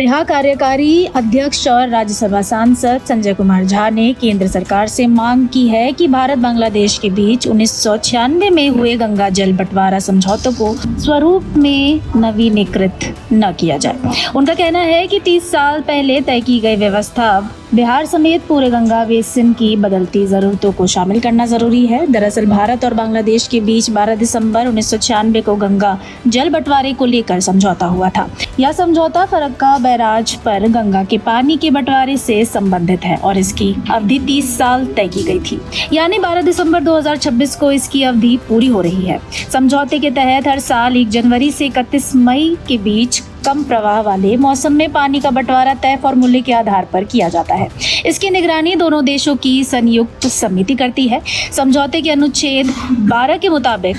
बिहार कार्यकारी अध्यक्ष और राज्यसभा सांसद संजय कुमार झा ने केंद्र सरकार से मांग की है कि भारत बांग्लादेश के बीच 1996 में हुए गंगा जल बंटवारा समझौतों को स्वरूप में नवीनीकृत न किया जाए। उनका कहना है कि 30 साल पहले तय की गई व्यवस्था अब बिहार समेत पूरे गंगा बेसिन की बदलती जरूरतों को शामिल करना जरूरी है। दरअसल भारत और बांग्लादेश के बीच 12 दिसंबर 1996 को गंगा जल बंटवारे को लेकर समझौता हुआ था। यह समझौता फरक्का बैराज पर गंगा के पानी के बंटवारे से संबंधित है और इसकी अवधि 30 साल तय की गई थी, यानी 12 दिसंबर 2026 को इसकी अवधि पूरी हो रही है। समझौते के तहत हर साल 1 जनवरी से 31 मई के बीच कम प्रवाह वाले मौसम में पानी का बंटवारा तय फॉर्मूले के आधार पर किया जाता है। इसकी निगरानी दोनों देशों की संयुक्त समिति करती है। समझौते के अनुच्छेद 12 के मुताबिक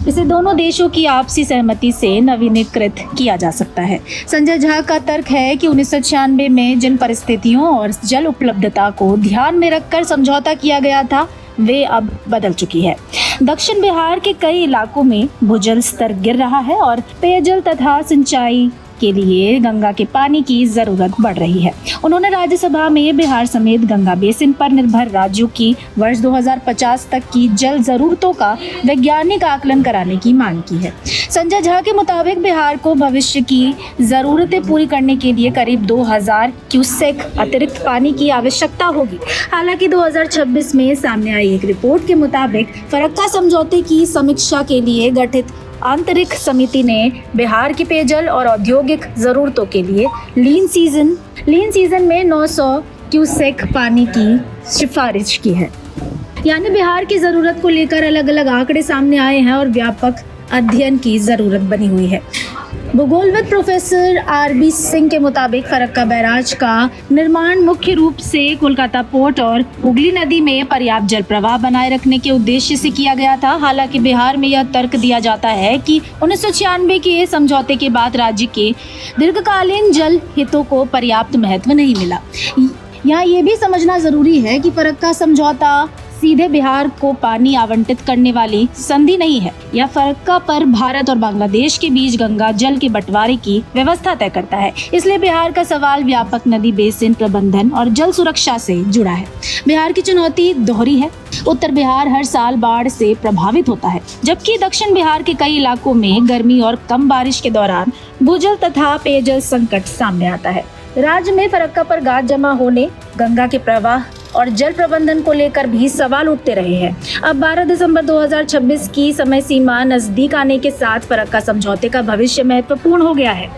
इसे दोनों देशों की आपसी सहमति से नवीनीकृत किया जा सकता है। संजय झा का तर्क है कि 1996 में जिन परिस्थितियों और जल उपलब्धता को ध्यान में रखकर समझौता किया गया था वे अब बदल चुकी है। दक्षिण बिहार के कई इलाकों में भूजल स्तर गिर रहा है और पेयजल तथा सिंचाई के लिए गंगा के पानी की जरूरत बढ़ रही है। उन्होंने राज्यसभा में बिहार समेत गंगा बेसिन पर निर्भर राज्यों की वर्ष 2050 तक की जल जरूरतों का वैज्ञानिक आकलन कराने की मांग की है। संजय झा के मुताबिक बिहार को भविष्य की जरूरतें पूरी करने के लिए करीब 2000 क्यूसेक अतिरिक्त पानी की आवश्यकता होगी। हालांकि 2026 में सामने आई एक रिपोर्ट के मुताबिक फरक्का समझौते की समीक्षा के लिए गठित आंतरिक समिति ने बिहार की पेयजल और औद्योगिक जरूरतों के लिए लीन सीजन में 900 क्यूसेक पानी की सिफारिश की है। यानी बिहार की जरूरत को लेकर अलग अलग आंकड़े सामने आए हैं और व्यापक अध्ययन की जरूरत बनी हुई है। भूगोलविद प्रोफेसर आरबी सिंह के मुताबिक फरक्का बैराज का निर्माण मुख्य रूप से कोलकाता पोर्ट और हुगली नदी में पर्याप्त जल प्रवाह बनाए रखने के उद्देश्य से किया गया था। हालांकि बिहार में यह तर्क दिया जाता है कि 1996 के समझौते के बाद राज्य के दीर्घकालीन जल हितों को पर्याप्त महत्व नहीं मिला। यहाँ ये भी समझना जरूरी है कि फरक्का समझौता सीधे बिहार को पानी आवंटित करने वाली संधि नहीं है। यह फरक्का पर भारत और बांग्लादेश के बीच गंगा जल के बंटवारे की व्यवस्था तय करता है। इसलिए बिहार का सवाल व्यापक नदी बेसिन प्रबंधन और जल सुरक्षा से जुड़ा है। बिहार की चुनौती दोहरी है। उत्तर बिहार हर साल बाढ़ से प्रभावित होता है, जबकि दक्षिण बिहार के कई इलाकों में गर्मी और कम बारिश के दौरान भूजल तथा पेयजल संकट सामने आता है। राज्य में फरक्का पर गाद जमा होने, गंगा के प्रवाह और जल प्रबंधन को लेकर भी सवाल उठते रहे हैं। अब 12 दिसंबर 2026 की समय सीमा नजदीक आने के साथ फरक्का समझौते का भविष्य महत्वपूर्ण हो गया है।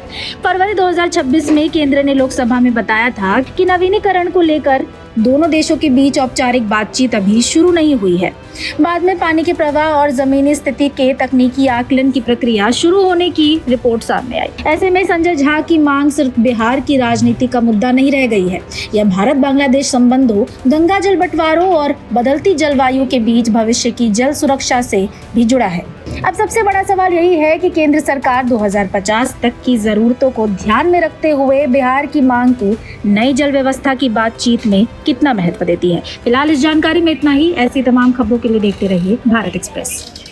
फरवरी 2026 में केंद्र ने लोकसभा में बताया था कि नवीनीकरण को लेकर दोनों देशों के बीच औपचारिक बातचीत अभी शुरू नहीं हुई है। बाद में पानी के प्रवाह और जमीनी स्थिति के तकनीकी आकलन की प्रक्रिया शुरू होने की रिपोर्ट सामने आई। ऐसे में संजय झा की मांग सिर्फ बिहार की राजनीति का मुद्दा नहीं रह गई है। यह भारत बांग्लादेश संबंधों, गंगा जल बंटवारों और बदलती जलवायु के बीच भविष्य की जल सुरक्षा से भी जुड़ा है। अब सबसे बड़ा सवाल यही है कि केंद्र सरकार 2050 तक की जरूरतों को ध्यान में रखते हुए बिहार की मांग को नई जल व्यवस्था की बातचीत में कितना महत्व देती है। फिलहाल इस जानकारी में इतना ही। ऐसी तमाम खबरों के लिए देखते रहिए भारत एक्सप्रेस।